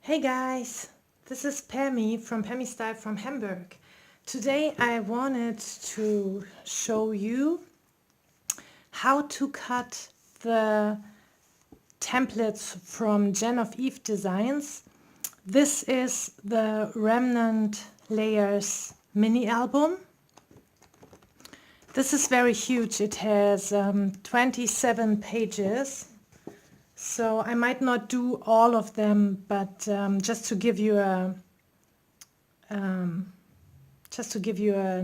Hey guys, this is Pammy from PamiStyle from Hamburg. Today I wanted to show you how to cut the templates from Genevieve Designs. This is the Remnant Layers mini album. This is very huge. It has 27 pages. So I might not do all of them, but just to give you an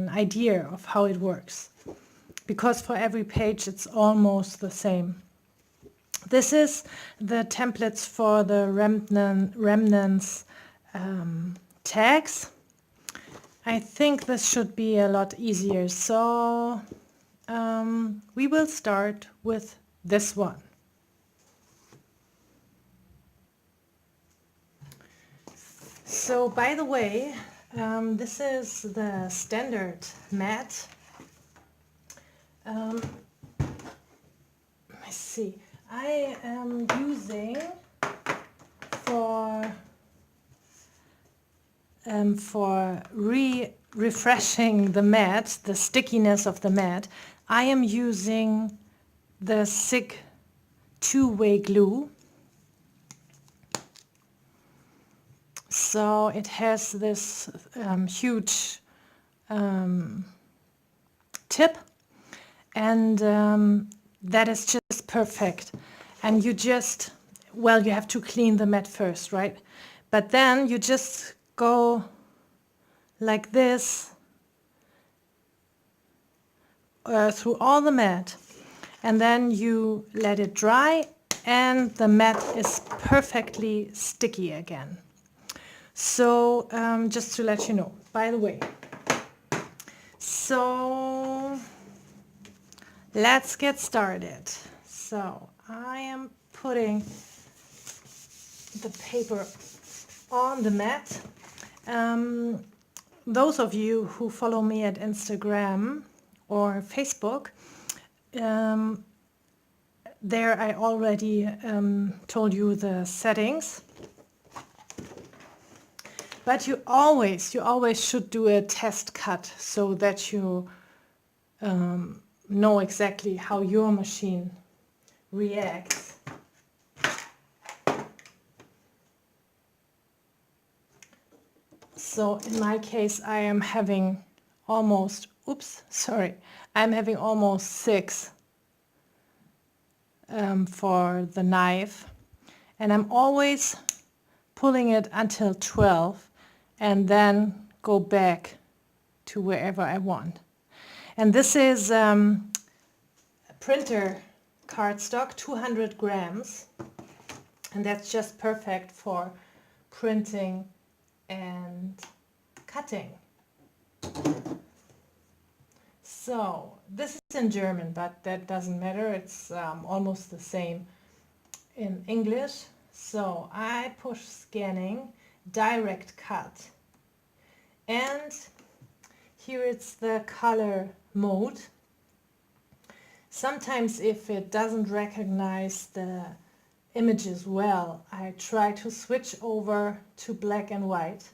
idea of how it works, because for every page it's almost the same. This is the templates for the Remnants tags. I think this should be a lot easier. So we will start with this one. So, by the way, this is the standard mat. Let me see. I am using for refreshing the mat, the stickiness of the mat, I am using the SIG two-way glue. So it has this huge tip, and that is just perfect. And you just, well, you have to clean the mat first, right? But then you just go like this through all the mat, and then you let it dry, and the mat is perfectly sticky again. So just to let you know, by the way. So let's get started. So I am putting the paper on the mat. Those of you who follow me at Instagram or Facebook, there I already told you the settings. But you always should do a test cut so that you know exactly how your machine reacts. So in my case, I am having almost, I'm having almost 6 for the knife, and I'm always pulling it until 12. And then go back to wherever I want. And this is printer cardstock, 200 grams. And that's just perfect for printing and cutting. So this is in German, but that doesn't matter. It's almost the same in English. So I push scanning, direct cut, and here it's the color mode. Sometimes if it doesn't recognize the images well, I try to switch over to black and white.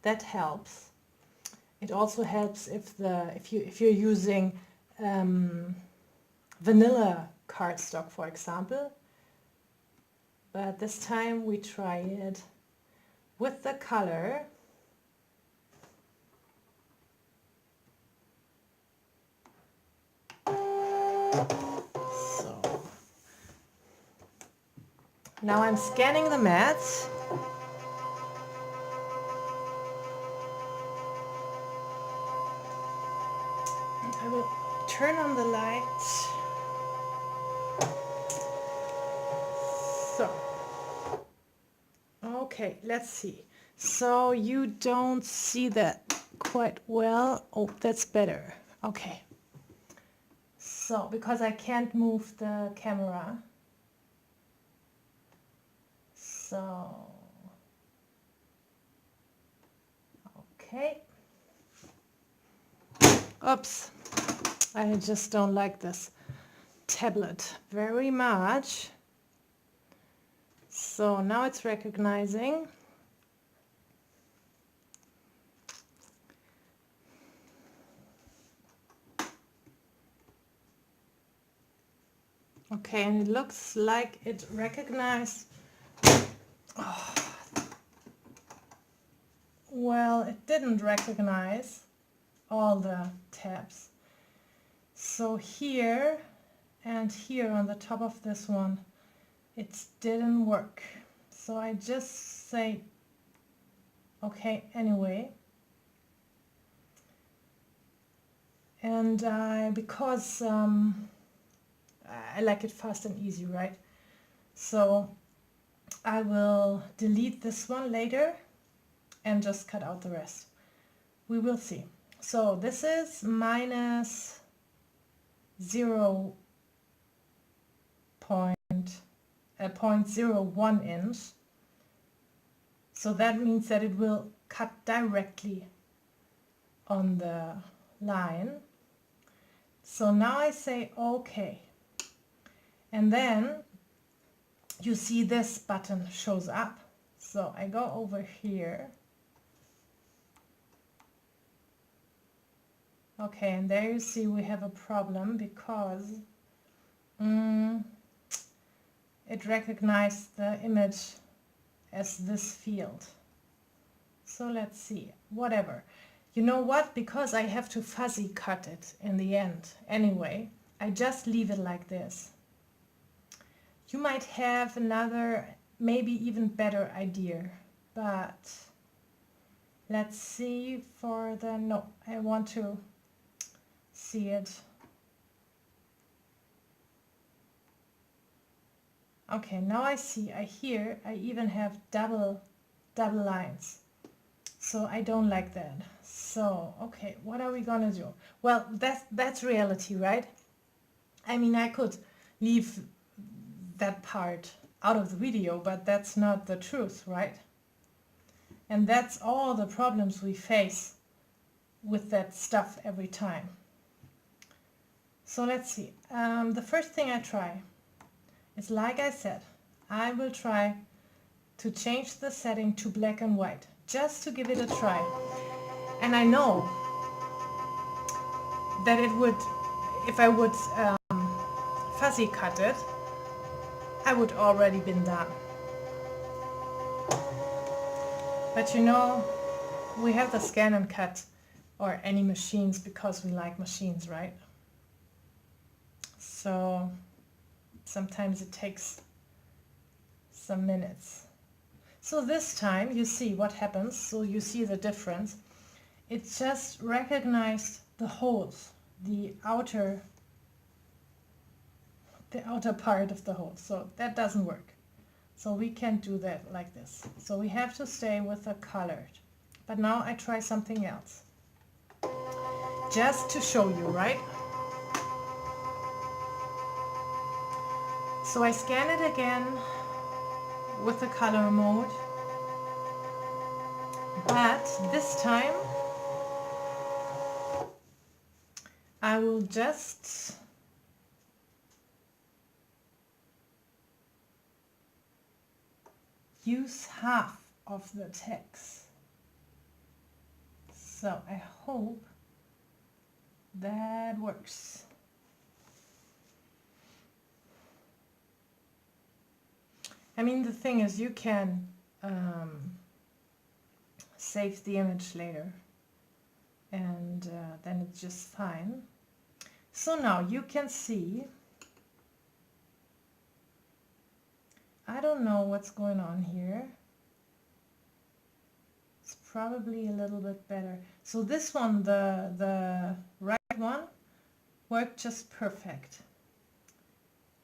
That helps. It also helps if you're using vanilla cardstock, for example. But this time we try it with the color. So now I'm scanning the mat. I will turn on the light. So, okay, let's see. So you don't see that quite well. Oh, that's better. Okay. So, because I can't move the camera. So, okay. Oops. I just don't like this tablet very much. So now it's recognizing. Okay, and it looks like it recognized. Oh, well, it didn't recognize all the tabs. So here and here on the top of this one, it didn't work. So I just say okay anyway. And because I like it fast and easy, right? So I will delete this one later and just cut out the rest. We will see. So this is minus 0.01 inch. So that means that it will cut directly on the line. So now I say okay. And then you see this button shows up. So I go over here. Okay, and there you see we have a problem because it recognized the image as this field. So let's see, whatever. You know what? Because I have to fuzzy cut it in the end anyway, I just leave it like this. You might have another, maybe even better idea, but let's see for the, no, I want to see it. Okay, now I see, I even have double lines. So I don't like that. So, okay, what are we gonna do? Well, that's reality, right? I mean, I could leave that part out of the video, but that's not the truth, right? And that's all the problems we face with that stuff every time. So let's see. The first thing I try is, like I said, I will try to change the setting to black and white, just to give it a try. And I know that it would, if I would fuzzy cut it, I would already been done. But you know, we have the ScanNCut or any machines because we like machines, right? So sometimes it takes some minutes. So this time you see what happens. So you see the difference. It just recognized the holes, the outer part of the hole. So that doesn't work. So we can't do that like this. So we have to stay with the colored. But now I try something else. Just to show you, right? So I scan it again with the color mode. But this time I will just use half of the text. So I hope that works. I mean, the thing is, you can save the image later, and then it's just fine. So now you can see, I don't know what's going on here. It's probably a little bit better. So this one, the right one, worked just perfect.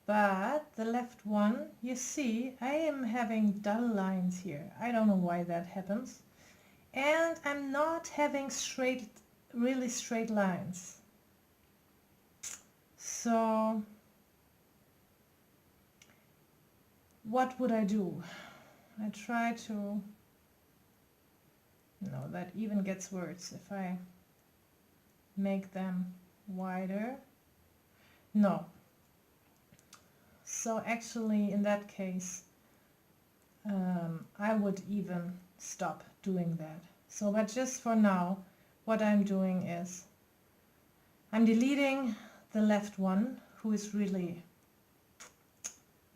But the left one, you see, I am having dull lines here. I don't know why that happens. And I'm not having really straight lines. So what would I do? I try to, no, that even gets worse if I make them wider. No. So actually in that case I would even stop doing that. So, but just for now, what I'm doing is I'm deleting the left one, who is really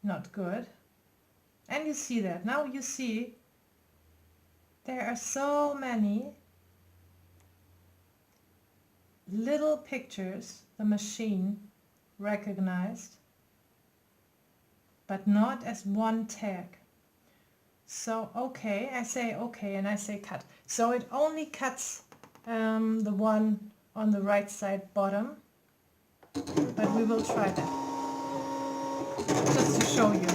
not good. And you see that. Now you see there are so many little pictures the machine recognized, but not as one tag. So okay, I say okay and I say cut. So it only cuts the one on the right side bottom, but we will try that just to show you.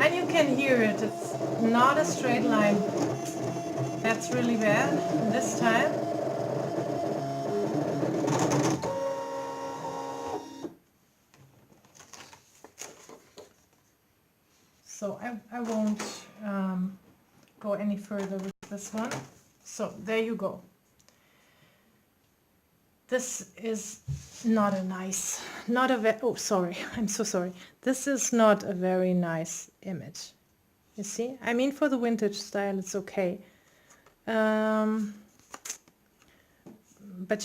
And you can hear it, it's not a straight line. That's really bad this time. So I won't go any further with this one. So there you go. This is not a nice, oh sorry, I'm so sorry. This is not a very nice image. You see? I mean, for the vintage style it's okay. But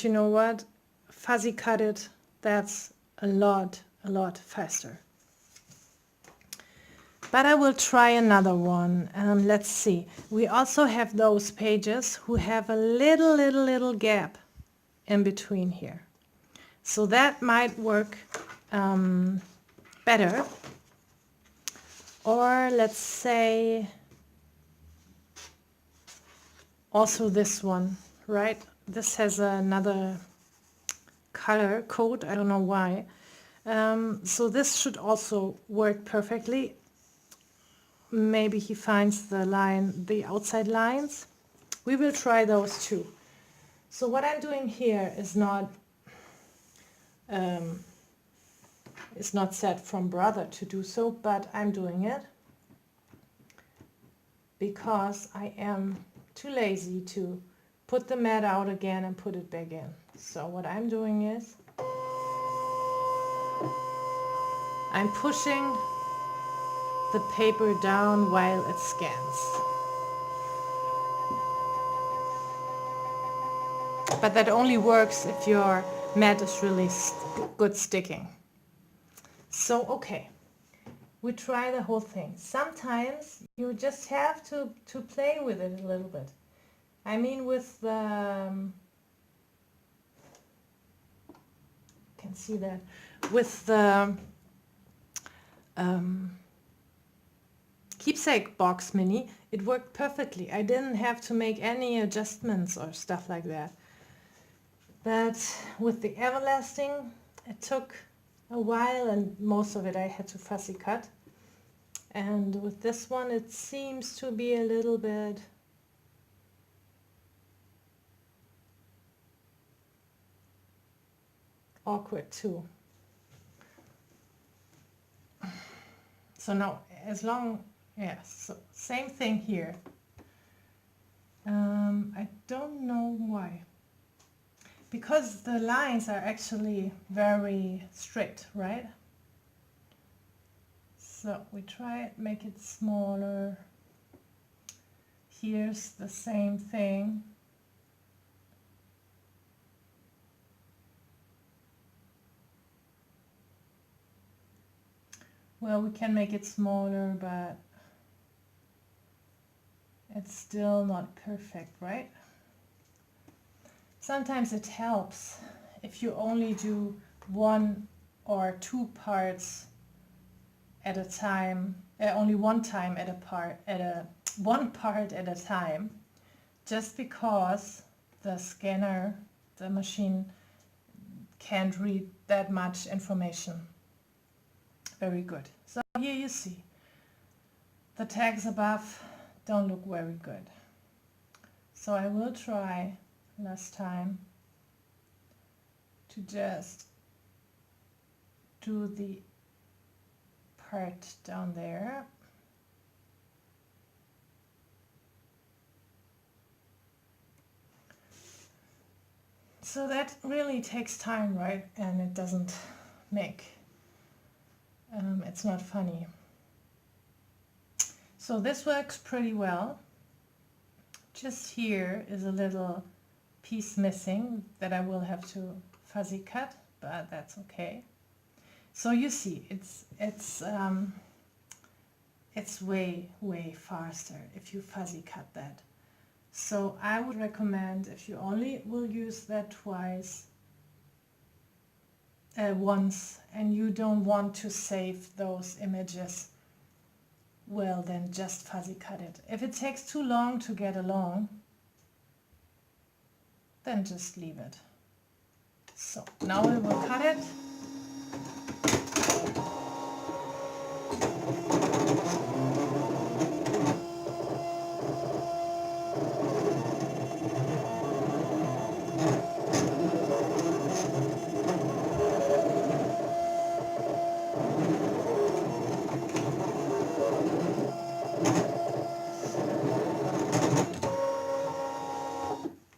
you know what? Fuzzy cut it, that's a lot faster. But I will try another one. Let's see. We also have those pages who have a little gap in between here. So that might work better. Or let's say also this one, right? This has another color code, I don't know why. So this should also work perfectly. Maybe he finds the outside lines. We will try those too. So what I'm doing here is not set from brother to do so, but I'm doing it because I am too lazy to put the mat out again and put it back in. So what I'm doing is I'm pushing the paper down while it scans. But that only works if your mat is really good sticking. So okay, we try the whole thing. Sometimes you just have to play with it a little bit. I mean, with the can see that with the keepsake box mini, it worked perfectly. I didn't have to make any adjustments or stuff like that. But with the everlasting, it took a while, and most of it I had to fussy cut. And with this one, it seems to be a little bit awkward too. So now, as long, yes, so same thing here. I don't know why. Because the lines are actually very straight, right? So we try it, make it smaller. Here's the same thing. Well, we can make it smaller, but it's still not perfect, right? Sometimes it helps if you only do one or two parts at a time, only one time at one part at a time, just because the scanner, the machine, can't read that much information. Very good. So here you see the tags above don't look very good. So I will try last time to just do the part down there. So that really takes time, right? And it doesn't make, it's not funny. So this works pretty well. Just here is a little piece missing that I will have to fuzzy cut, but that's okay. So you see, it's way faster if you fuzzy cut that. So I would recommend, if you only will use that once, and you don't want to save those images, well, then just fuzzy cut it. If it takes too long to get along, then just leave it. So now we will cut it.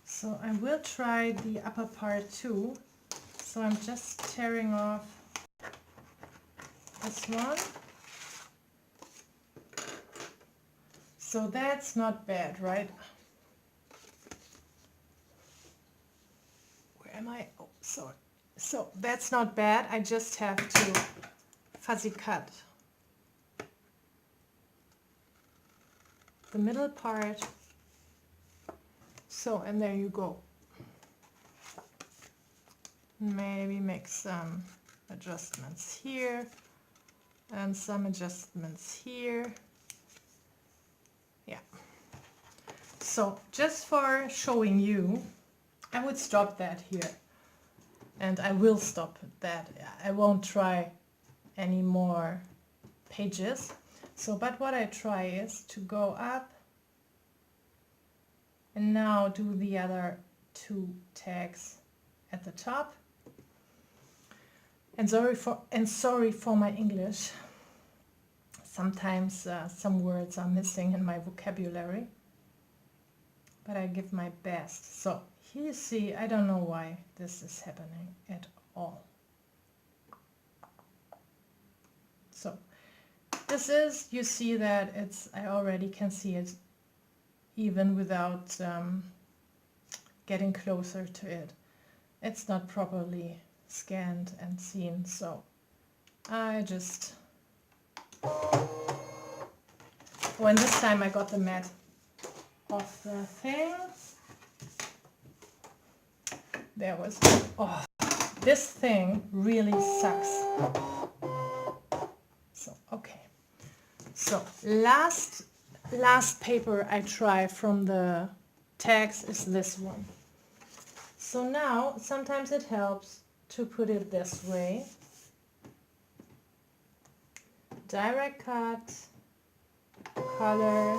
So I will try the upper part too. So I'm just tearing off this one. So that's not bad, right? Where am I? Oh, sorry. So that's not bad. I just have to fuzzy cut the middle part. So, and there you go. Maybe make some adjustments here and some adjustments here. Yeah. So just for showing you, I would stop that here. And I will stop that. I won't try any more pages. So, but what I try is to go up and now do the other two tags at the top. And sorry for my English. Sometimes some words are missing in my vocabulary, but I give my best. So here you see, I don't know why this is happening at all. So this is, you see that it's, I already can see it even without getting closer to it. It's not properly scanned and seen, so I just, when this time I got the mat off the thing, there was, oh, this thing really sucks. So, okay. So, last paper I try from the tags is this one. So now, sometimes it helps to put it this way. Direct cut, color.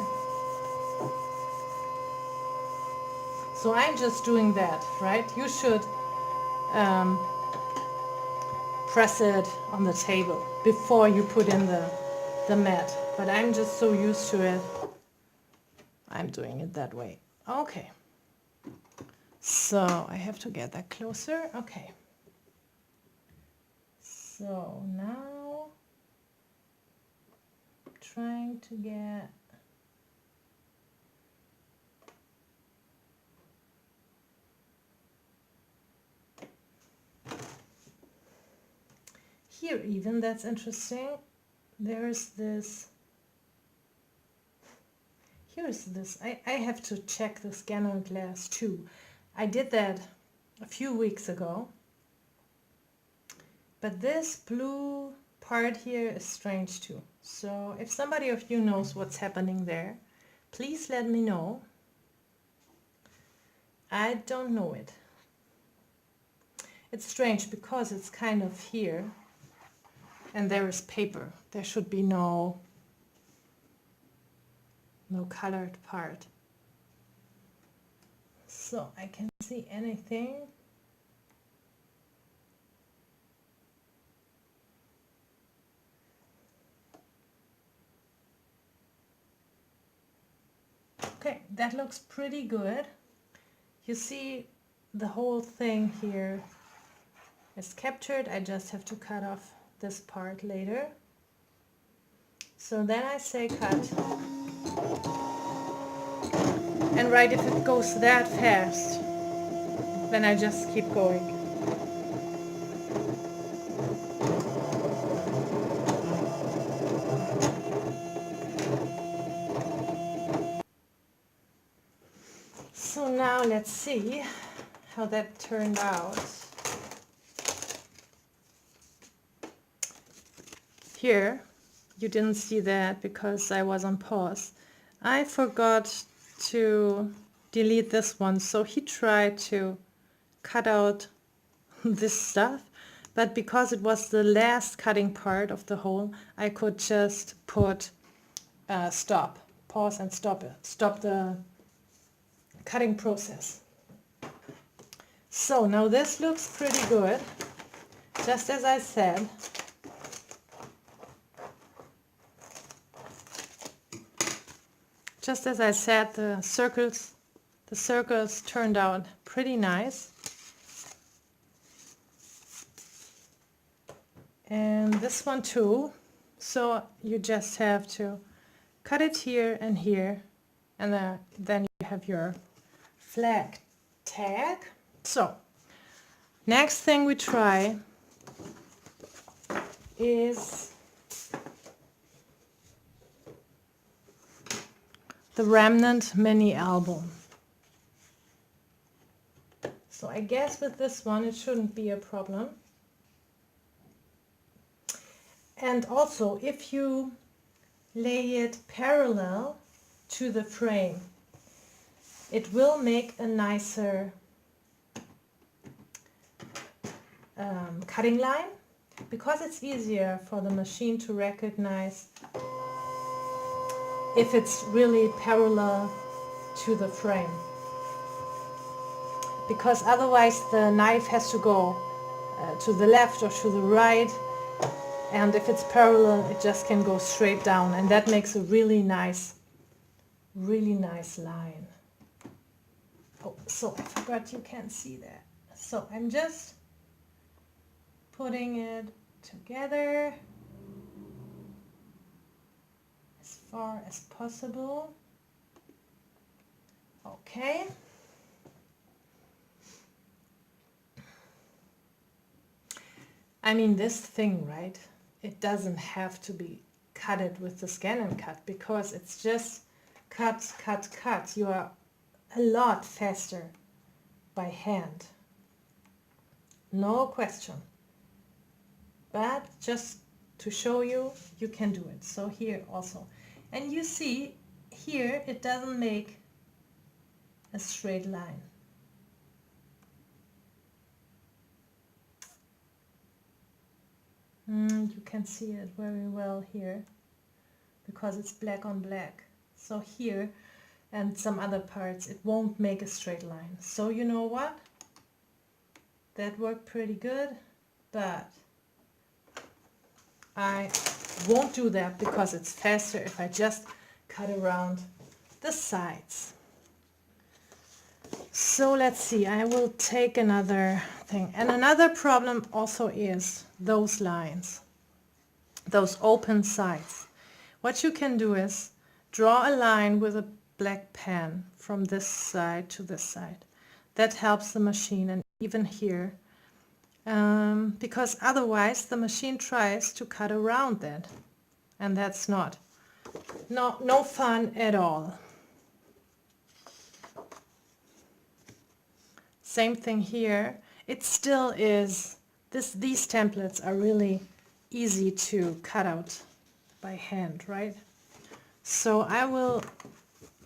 So I'm just doing that, right? You should press it on the table before you put in the mat. But I'm just so used to it, I'm doing it that way. Okay. So I have to get that closer. Okay. So now I'm trying to get here even, that's interesting. There's this, here's this, I have to check the scanner glass too. I did that a few weeks ago, but this blue part here is strange too. So if somebody of you knows what's happening there, please let me know. I don't know it. It's strange because it's kind of here and there is paper. There should be no colored part. So I can see anything. Okay, that looks pretty good. You see the whole thing here is captured. I just have to cut off this part later. So then I say cut. And right, if it goes that fast, then I just keep going. So now let's see how that turned out. Here, you didn't see that because I was on pause. I forgot to delete this one, so he tried to cut out this stuff, but because it was the last cutting part of the hole, I could just put stop, pause and stop it, stop the cutting process. So now this looks pretty good, just as I said. Just as I said, the circles turned out pretty nice. And this one too. So you just have to cut it here and here, and then you have your flag tag. So next thing we try is the Remnant mini album. So I guess with this one it shouldn't be a problem. And also, if you lay it parallel to the frame, it will make a nicer cutting line, because it's easier for the machine to recognize if it's really parallel to the frame. Because otherwise the knife has to go to the left or to the right, and if it's parallel it just can go straight down, and that makes a really nice line. Oh, so I forgot you can't see that. So I'm just putting it together as far as possible. Okay. I mean, this thing, right? It doesn't have to be cutted with the ScanNCut, because it's just cut, cut, cut. You are a lot faster by hand. No question. But just to show you, you can do it. So here also. And you see, here it doesn't make a straight line. You can see it very well here, because it's black on black. So here and some other parts it won't make a straight line. So you know what? That worked pretty good, but I won't do that because it's faster if I just cut around the sides. So let's see, I will take another thing. And another problem also is those lines, those open sides. What you can do is draw a line with a black pen from this side to this side. That helps the machine, and even here, because otherwise the machine tries to cut around that, and that's no fun at all. Same thing here. It still is, these templates are really easy to cut out by hand, right? So I will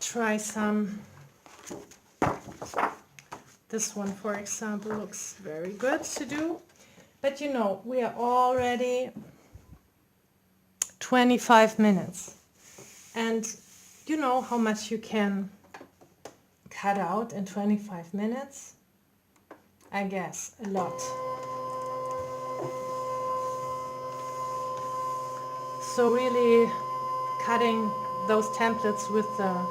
try some. This one, for example, looks very good to do. But you know, we are already 25 minutes. And you know how much you can cut out in 25 minutes? I guess a lot. So really cutting those templates with the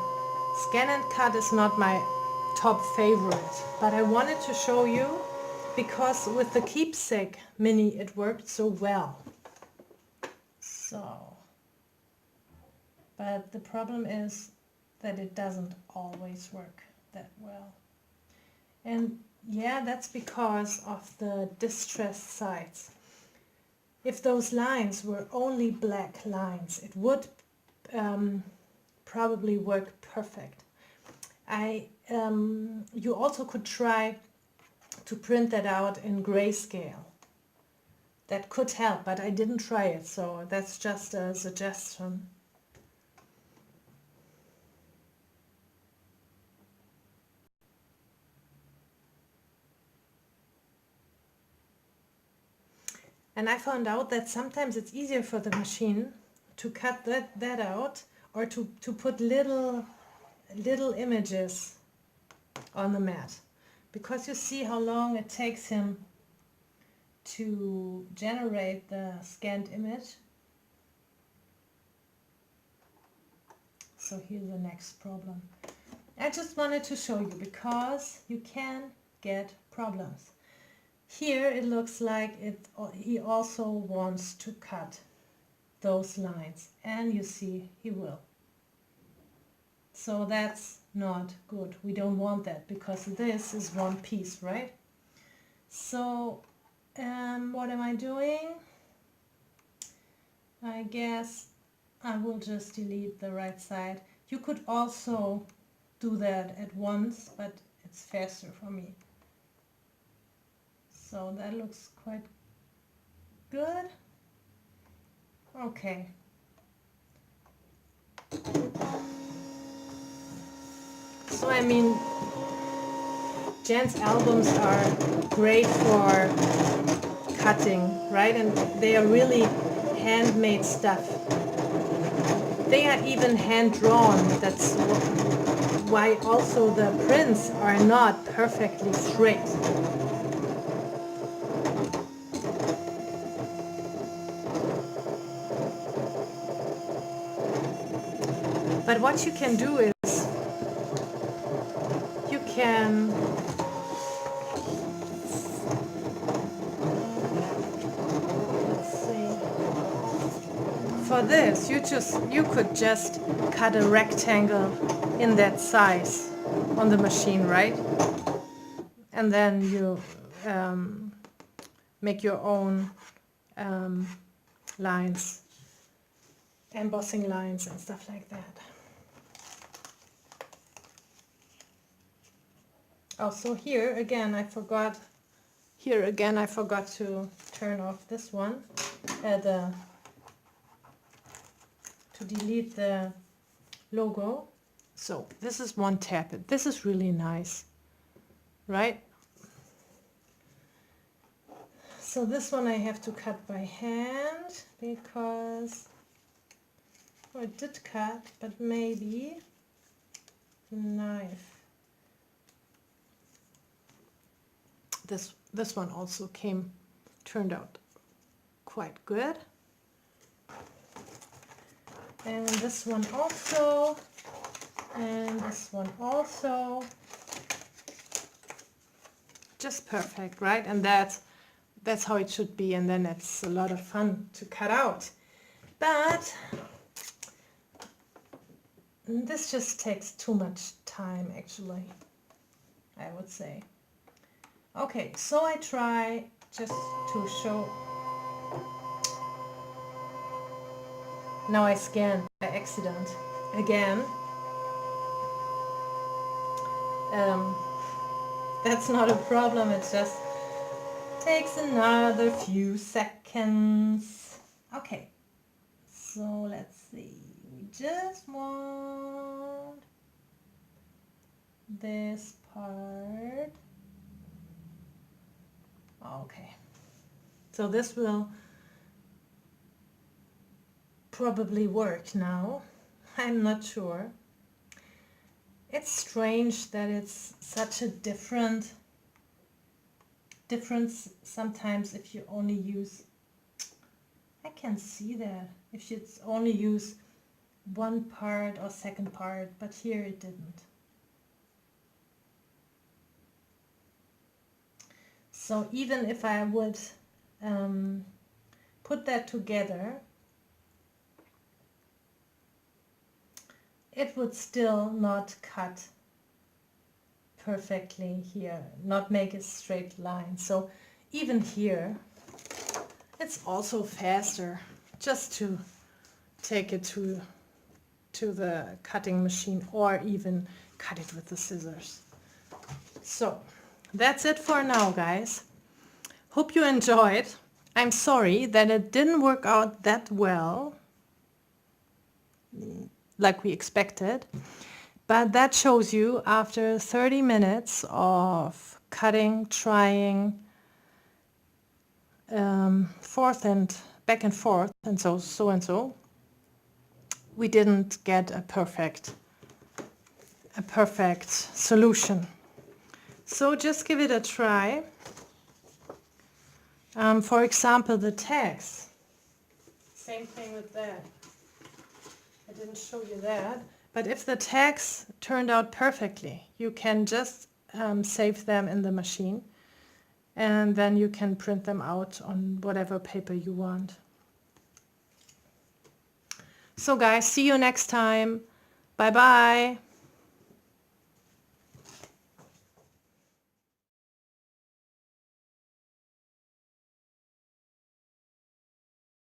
ScanNCut is not my top favorite, but I wanted to show you because with the Keepsake Mini it worked so well. So, but the problem is that it doesn't always work that well. And yeah, that's because of the distressed sides. If those lines were only black lines, it would probably work perfect. You also could try to print that out in grayscale. That could help, but I didn't try it, so that's just a suggestion. And I found out that sometimes it's easier for the machine to cut that out, or to put little images on the mat, because you see how long it takes him to generate the scanned image. So here's the next problem. I just wanted to show you because you can get problems. Here it looks like he also wants to cut those lines, and you see he will. So that's not good. We don't want that because this is one piece, right? So what am I doing? I guess I will just delete the right side. You could also do that at once, but it's faster for me. So that looks quite good. Okay. So I mean, Jan's albums are great for cutting, right? And they are really handmade stuff. They are even hand-drawn. That's why also the prints are not perfectly straight. But what you can do is you can for this, you could just cut a rectangle in that size on the machine, right? And then you make your own lines, embossing lines and stuff like that. Also here again I forgot to turn off this one, to delete the logo. So this is one tab. This is really nice, right? So this one I have to cut by hand because, well, it did cut, but maybe the knife. This one also turned out quite good. And this one also, and this one also. Just perfect, right? And that's how it should be, and then it's a lot of fun to cut out. But this just takes too much time, actually, I would say. Okay, so I try just to show. Now I scan by accident again. That's not a problem, it just takes another few seconds. Okay, so let's see. We just want this part. Okay, so this will probably work now. I'm not sure. It's strange that it's such a difference sometimes if you only use, I can see that, if you only use one part or second part, but here it didn't. So even if I would put that together, it would still not cut perfectly here, not make a straight line. So even here, it's also faster just to take it to the cutting machine or even cut it with the scissors. So that's it for now, guys. Hope you enjoyed. I'm sorry that it didn't work out that well like we expected, but that shows you after 30 minutes of cutting, trying, forth and back and forth and so, we didn't get a perfect solution. So just give it a try. For example, the tags. Same thing with that. I didn't show you that. But if the tags turned out perfectly, you can just save them in the machine. And then you can print them out on whatever paper you want. So guys, see you next time. Bye bye.